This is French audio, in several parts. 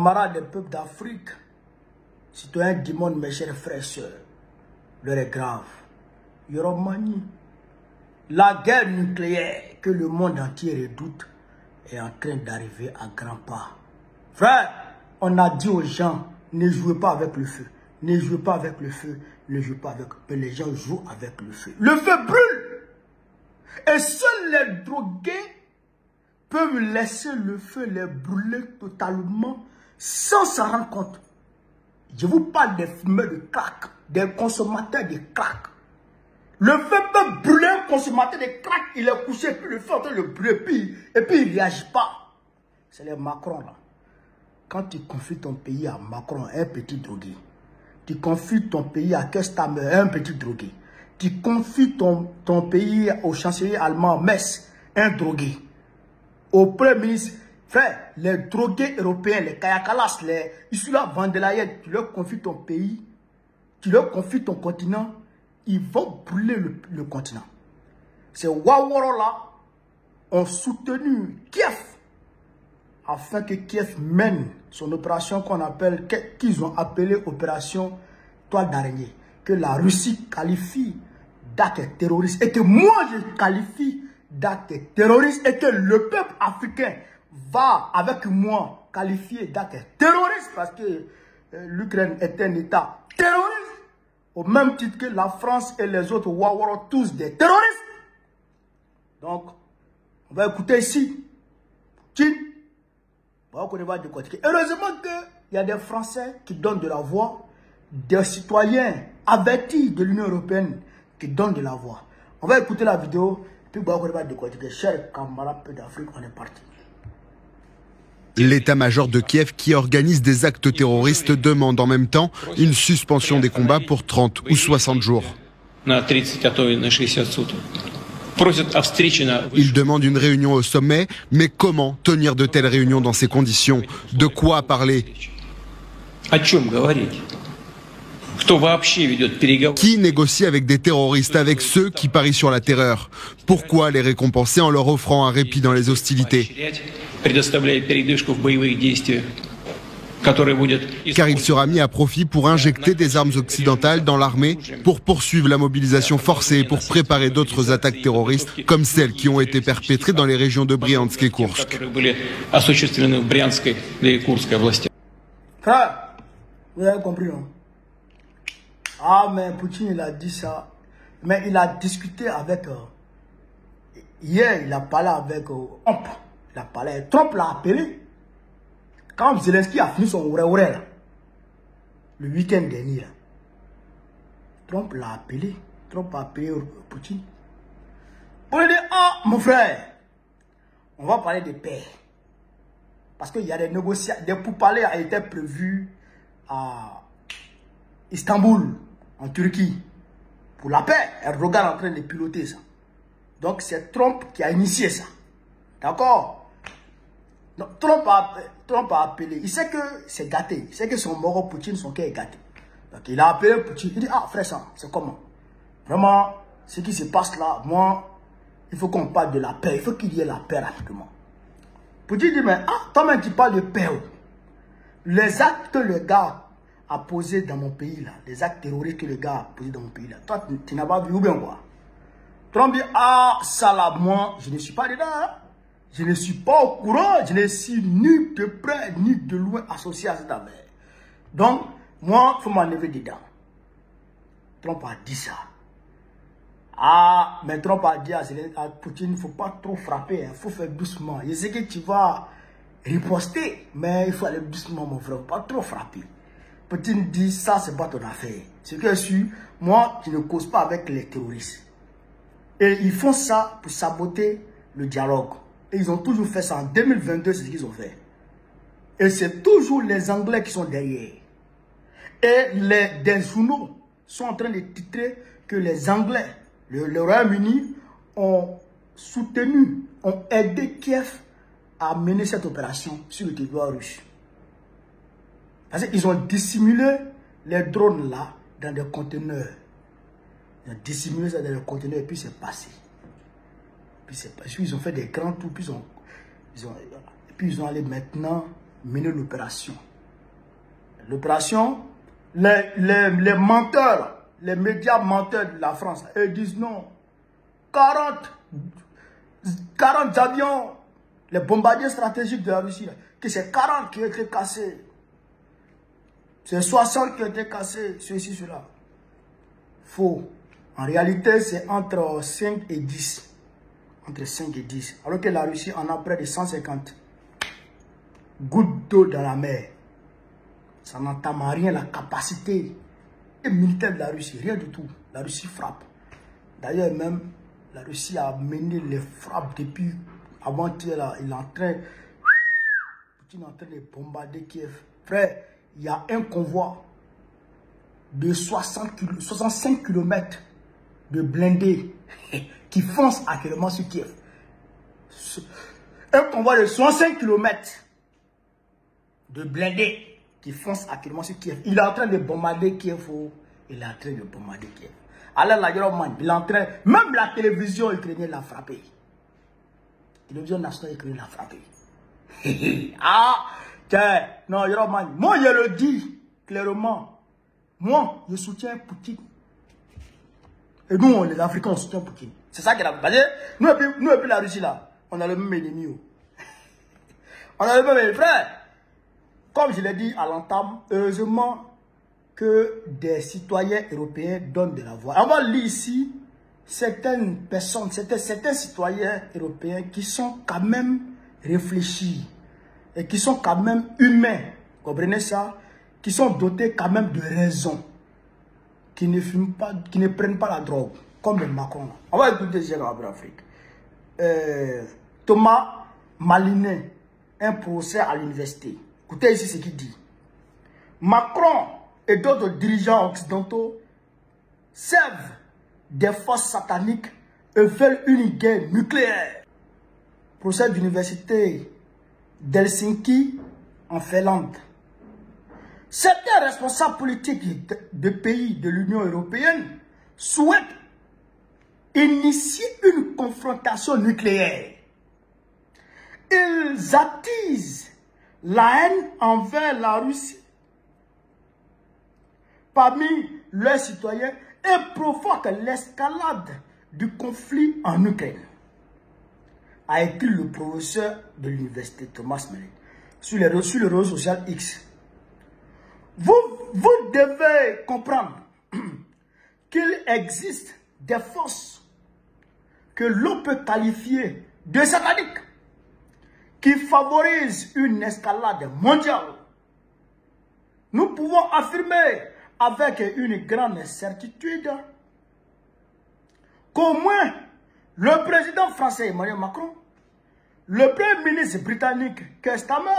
Camarades des peuples d'Afrique, citoyens du monde, mes chers frères et sœurs, l'heure est grave. Yoromani, la guerre nucléaire que le monde entier redoute est en train d'arriver à grands pas. Frère, on a dit aux gens, ne jouez pas avec le feu. Ne jouez pas avec le feu. Ne jouez pas avec... Mais les gens jouent avec le feu. Le feu brûle. Et seuls les drogués peuvent laisser le feu les brûler totalement sans s'en rendre compte. Je vous parle des fumeurs de crack, des consommateurs de crack. Le feu peut brûler un consommateur de crack, il est couché, puis le feu est en train de le brûler, et puis il ne réagit pas. C'est les Macron là. Quand tu confies ton pays à Macron, un petit drogué. Tu confies ton pays à Kestamer, un petit drogué. Tu confies ton pays au chancelier allemand Metz, un drogué. Au premier ministre, frère, les drogués européens, les Kayakalas, les Ursula von der Leyen, tu leur confies ton pays, tu leur confies ton continent, ils vont brûler le continent. Ces Waworo là ont soutenu Kiev afin que Kiev mène son opération qu'ils ont appelée opération Toile d'araignée, que la Russie qualifie d'acte terroriste et que moi je qualifie d'acte terroriste et que le peuple africain va avec moi qualifier d'acte terroriste parce que l'Ukraine est un État terroriste au même titre que la France et les autres Waworo, tous des terroristes. Donc, on va écouter ici. Heureusement qu'il y a des Français qui donnent de la voix, des citoyens avertis de l'Union européenne qui donnent de la voix. On va écouter la vidéo, puis on va décortiquer. Chers camarades d'Afrique, on est parti. L'état-major de Kiev qui organise des actes terroristes demande en même temps une suspension des combats pour 30 ou 60 jours. Il demande une réunion au sommet, mais comment tenir de telles réunions dans ces conditions? De quoi parler? Qui négocie avec des terroristes, avec ceux qui parient sur la terreur? Pourquoi les récompenser en leur offrant un répit dans les hostilités? Car il sera mis à profit pour injecter des armes occidentales dans l'armée, pour poursuivre la mobilisation forcée et pour préparer d'autres attaques terroristes comme celles qui ont été perpétrées dans les régions de Briansk et Koursk. Frère, vous avez compris, non? Ah, mais Poutine, il a dit ça. Mais il a discuté avec... hier, il a parlé avec Trump. Il a parlé. Trump l'a appelé. Quand Zelensky a fini son ouré là, le week-end dernier, là, Trump l'a appelé. Trump a appelé Poutine. Pour lui dire, ah, mon frère, on va parler de paix. Parce qu'il y a des négociations, des pourparlers a été prévus à Istanbul, en Turquie, pour la paix. Erdogan est en train de piloter ça. Donc c'est Trump qui a initié ça. D'accord? Trump a appelé. Il sait que c'est gâté. Il sait que son moro Poutine, son cœur est gâté. Donc il a appelé Poutine. Il dit, ah frère, ça, c'est comment? Vraiment, ce qui se passe là, moi, il faut qu'on parle de la paix. Il faut qu'il y ait la paix rapidement. Poutine dit, mais ah, toi-même tu parles de paix. Les actes que le gars a posés dans mon pays là, les actes terroristes que le gars a posés dans mon pays là, toi tu n'as pas vu ou bien quoi? Trump dit, ah, ça là, moi, je ne suis pas dedans. Hein? Je ne suis pas au courant, je ne suis ni de près ni de loin associé à cette affaire. Donc, moi, il faut m'enlever dedans. Trump a dit ça. Ah, mais Trump a dit à Poutine, il ne faut pas trop frapper, il faut faire doucement. Je sais que tu vas riposter, mais il faut aller doucement, mon frère, pas trop frapper. Poutine dit, ça, c'est pas ton affaire. Ce que je suis, moi, je ne cause pas avec les terroristes. Et ils font ça pour saboter le dialogue. Et ils ont toujours fait ça. En 2022, c'est ce qu'ils ont fait. Et c'est toujours les Anglais qui sont derrière. Et des journaux sont en train de titrer que les Anglais, le Royaume-Uni, ont soutenu, ont aidé Kiev à mener cette opération sur le territoire russe. Parce qu'ils ont dissimulé les drones là dans des conteneurs. Ils ont dissimulé ça dans des conteneurs et puis c'est passé. Puis ils ont fait des grands tours, puis ils ont allé maintenant mener l'opération. l'opération, les menteurs, les médias menteurs de la France, ils disent non. 40 avions, les bombardiers stratégiques de la Russie, que c'est 40 qui ont été cassés. C'est 60 qui ont été cassés, ceci, cela. Faux. En réalité, c'est entre 5 et 10. Entre 5 et 10. Alors que la Russie en a près de 150 gouttes d'eau dans la mer. Ça n'entame à rien la capacité militaire de la Russie. Rien du tout. La Russie frappe. D'ailleurs, même, la Russie a mené les frappes depuis avant-hier. Il est en train de bombarder Kiev. Frère, il y a un convoi de 65 km de blindés qui fonce actuellement sur Kiev. Un convoi de 65 km de blindés qui fonce actuellement sur Kiev. Il est en train de bombarder Kiev. Il est en train de bombarder Kiev. Alors là, il est en train, même la télévision ukrainienne l'a frappé. La télévision nationale ukrainienne l'a frappé. Ah, tiens, non, Yoroman, moi je le dis clairement. Moi, je soutiens Poutine. Et nous, les Africains, on soutient Poutine. C'est ça qu'il a basé. Nous et puis la Russie là, on a le même ennemi. On a le même ennemi, frère. Comme je l'ai dit à l'entame, heureusement que des citoyens européens donnent de la voix. On va lire ici certaines personnes, certains citoyens européens qui sont quand même réfléchis et qui sont quand même humains. Vous comprenez ça? Qui sont dotés quand même de raison. Qui ne fument pas, qui ne prennent pas la drogue. Comme le Macron. On va écouter ce en Afrique. Thomas Malinet, un professeur à l'université. Écoutez ici ce qu'il dit. Macron et d'autres dirigeants occidentaux servent des forces sataniques et veulent une guerre nucléaire. Professeur d'université d'Helsinki en Finlande. Certains responsables politiques de pays de l'Union européenne souhaitent initier une confrontation nucléaire. Ils attisent la haine envers la Russie parmi leurs citoyens et provoquent l'escalade du conflit en Ukraine, a écrit le professeur de l'université Thomas Malinet sur le réseau social X. Vous devez comprendre qu'il existe des forces que l'on peut qualifier de sataniques qui favorisent une escalade mondiale. Nous pouvons affirmer avec une grande certitude qu'au moins le président français Emmanuel Macron, le premier ministre britannique Keir Starmer,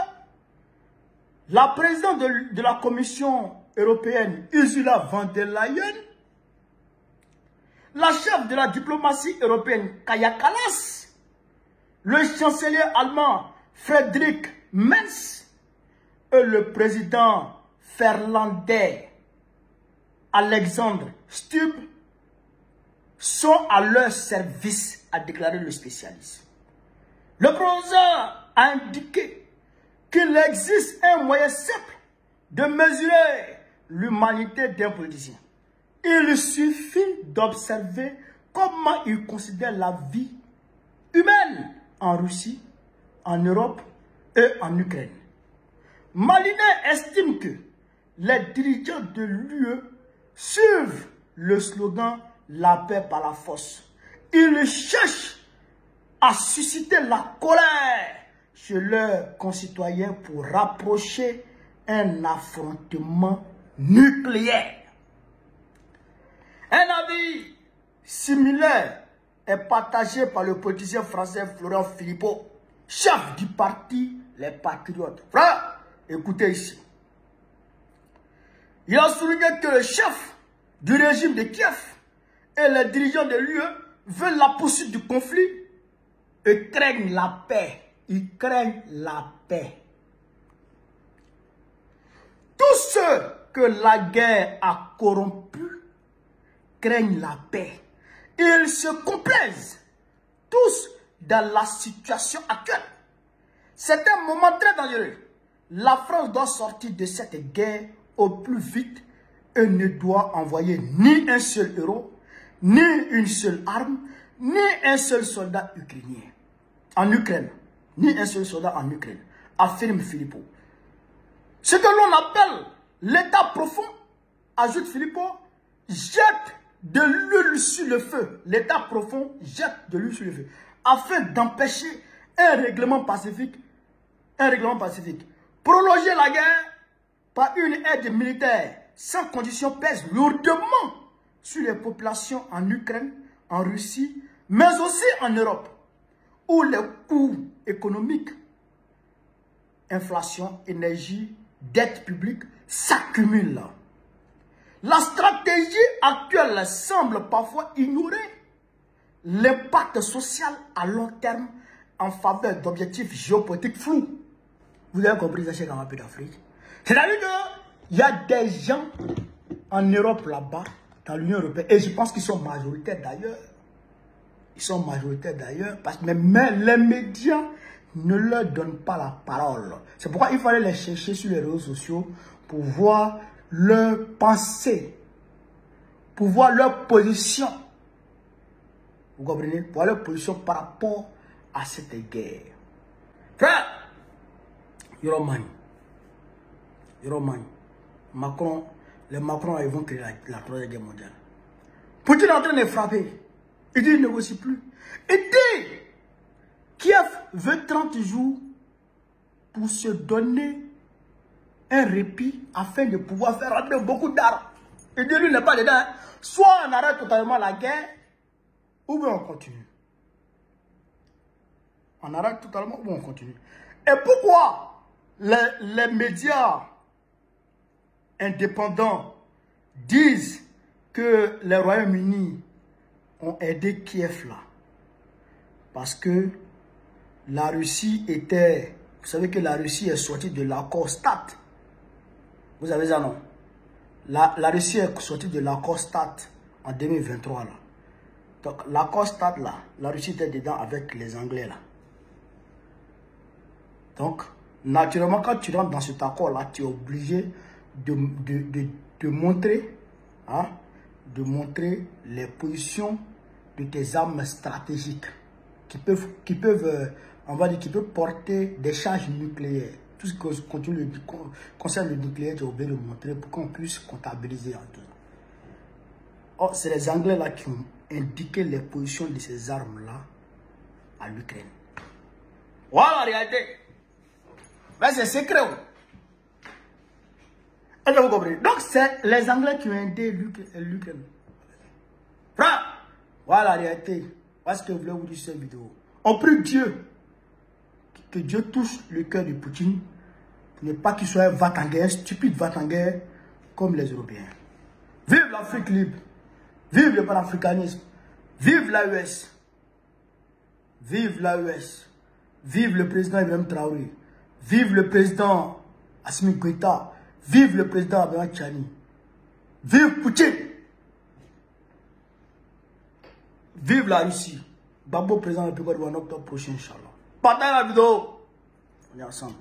la présidente de la Commission européenne Ursula von der Leyen, la chef de la diplomatie européenne Kaja Kallas, le chancelier allemand Friedrich Merz et le président finlandais Alexander Stubb sont à leur service, a déclaré le spécialiste. Le professeur a indiqué qu'il existe un moyen simple de mesurer l'humanité d'un politicien. Il suffit d'observer comment il considère la vie humaine en Russie, en Europe et en Ukraine. Malinet estime que les dirigeants de l'UE suivent le slogan « La paix par la force ». Ils cherchent à susciter la colère chez leurs concitoyens pour rapprocher un affrontement nucléaire. Un avis similaire est partagé par le politicien français Florent Philippot, chef du parti Les Patriotes. Frère, écoutez ici. Il a souligné que le chef du régime de Kiev et les dirigeants de l'UE veulent la poursuite du conflit et craignent la paix. Ils craignent la paix. Tous ceux que la guerre a corrompus craignent la paix. Ils se complaisent tous dans la situation actuelle. C'est un moment très dangereux. La France doit sortir de cette guerre au plus vite et ne doit envoyer ni un seul euro, ni une seule arme, ni un seul soldat ukrainien en Ukraine. Ni un seul soldat en Ukraine, affirme Philippot. Ce que l'on appelle l'état profond, ajoute Philippot, jette de l'huile sur le feu. L'état profond jette de l'huile sur le feu afin d'empêcher un règlement pacifique. Prolonger la guerre par une aide militaire sans condition pèse lourdement sur les populations en Ukraine, en Russie, mais aussi en Europe, où les coûts économiques, inflation, énergie, dette publique s'accumulent. La stratégie actuelle semble parfois ignorer l'impact social à long terme en faveur d'objectifs géopolitiques flous. Vous avez compris ça chez Gamapé d'Afrique. C'est-à-dire qu'il y a des gens en Europe là-bas, dans l'Union européenne, et je pense qu'ils sont majoritaires d'ailleurs. Ils sont majoritaires d'ailleurs, parce que même les médias ne leur donnent pas la parole. C'est pourquoi il fallait les chercher sur les réseaux sociaux pour voir leur pensée, pour voir leur position. Vous comprenez? Pour voir leur position par rapport à cette guerre. Frère, Yoromani. Macron, les Macron, ils vont créer la Troisième Guerre mondiale. Poutine est en train de frapper. Il dit qu'il ne négocie plus. Il dit Kiev veut 30 jours pour se donner un répit afin de pouvoir faire rentrer beaucoup d'armes. Il dit lui n'est pas dedans. Soit on arrête totalement la guerre, ou bien on continue. On arrête totalement ou on continue. Et pourquoi les médias indépendants disent que les Royaumes-Unis ont aidé Kiev là? Parce que la Russie était... Vous savez que la Russie est sortie de l'accord START. Vous avez ça, non? La Russie est sortie de l'accord START en 2023 là. Donc l'accord START là, la Russie était dedans avec les Anglais là. Donc, naturellement, quand tu rentres dans cet accord là, tu es obligé de montrer, hein, de montrer les positions de tes armes stratégiques qui peuvent on va dire, qui peuvent porter des charges nucléaires. Tout ce qui concerne le nucléaire, tu es obligé de montrer pour qu'on puisse comptabiliser en tout. Or, c'est les Anglais là qui ont indiqué les positions de ces armes-là à l'Ukraine. Voilà la réalité. Mais c'est secret. Est-ce que vous comprenez? Donc, c'est les Anglais qui ont aidé l'Ukraine. Frère, voilà la réalité. Voilà ce que je voulais vous dire sur cette vidéo. On prie Dieu. Que Dieu touche le cœur de Poutine. Pour ne pas qu'il soit va-t-en-guerre, stupide va-t-en-guerre, comme les Européens. Vive l'Afrique libre. Vive le panafricanisme. Vive l'AES. Vive l'AES. Vive le président Ibrahim Traoré. Vive le président Assimi Goïta. Vive le président Abraham Tchani. Vive Poutine. Vive la Russie. Babo président de la République en octobre prochain, Inch'Allah. Partagez la vidéo. On est ensemble.